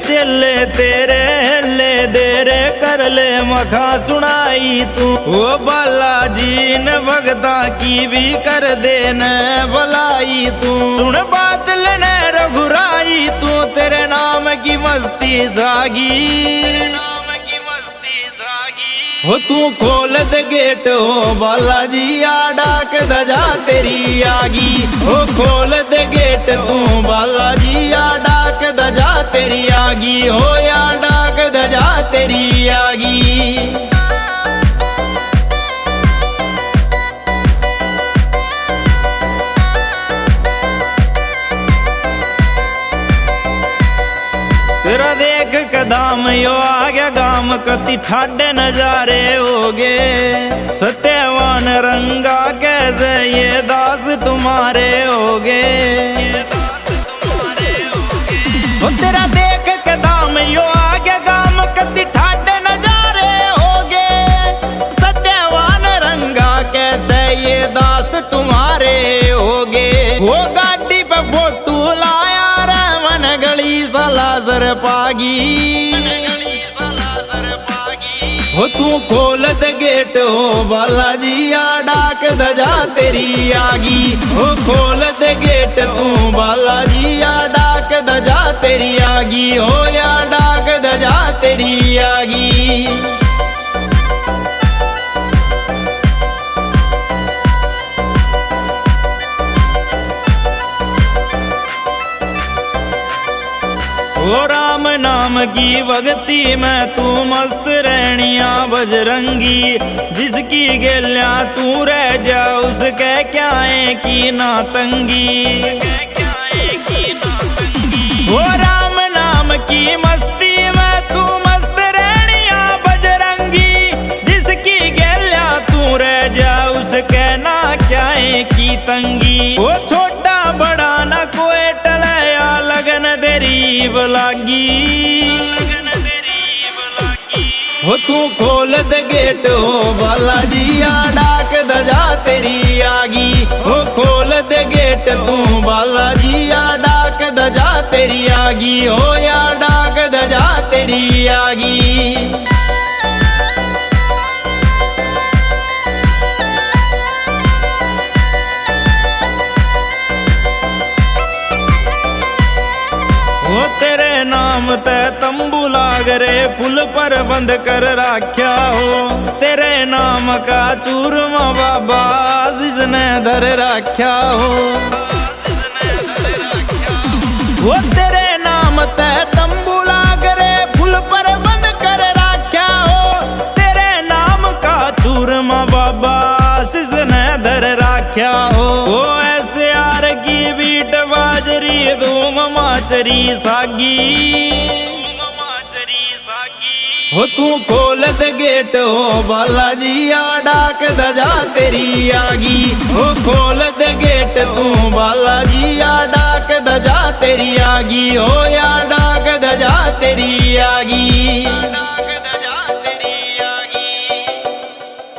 चले तेरे ले दे रे कर ले मखा सुनाई तू। ओ बालाजी ने भगता की भी कर दे न भलाई तू। सुन बात लेने रघुराई तू तेरे नाम की मस्ती जागी। हो तू खोल दे गेट हो बालाजी आ डाक दजा तेरी आगी। हो खोल दे गेट तू बालाजी आ डाक दजा तेरी आगी। हो या डाक दजा तेरी आगी। तेरा देख कदम यो आ गया गाम कति ठाडे नजारे होगे। सत्यवान रंगा कैसे ये दास तुम्हारे होगे। तेरा देख कदम यो आ गया गाम कति ठाडे नजारे होगे। सत्यवान रंगा कैसे ये दास तुम्हारे होगे। वो गाड़ी पे फोटो लाया रमन गली सलासर पागी। हो तू खोल दे गेट हो बालाजी आ डाक दजा तेरी आगी। हो खोल दे गेट तू बालाजी आ डाक दजा तेरी आगी। हो या डाक दजा तेरी आगी। ओ राम नाम की भक्ति में तू मस्त रहनिया बजरंगी। जिसकी गेल्या तू रह जा उसके क्या है की ना तंगी। ओ राम नाम की मस्ती में तू मस्त रहनिया बजरंगी। जिसकी गेल्या तू रह जा उसके ना क्या है की तंगी। वो छोटा बड़ा न कोई टलया लगन दरीब लागी। हो तू खोल दे गेट हो बालाजी आ डाक दजा तेरी आगी। हो खोल दे गेट तू बालाजी आ डाक दजा तेरी आगी। हो या डाक दजा तेरी आगी। तेरे नाम ते तंबू लाग रे फुल पर बंद कर राख्या हो। तेरे नाम का चूरमा बाबा जिसने धर राख्या हो। वो तेरे नाम ते तंबू लाग रे फुल पर बंद कर राख्या हो। तेरे नाम का चूरमा बाबा जिसने धर राख्या हो। वो ऐसे आर की बीट बाजरी धूम माचरी सागी। हो तू खोल दे गेट हो बालाजी आ डाक दजा तेरी आगी। हो खोल दे गेट तू बालाजी आ डाक दजा तेरी आगी। हो या डाक दजा तेरी आगी।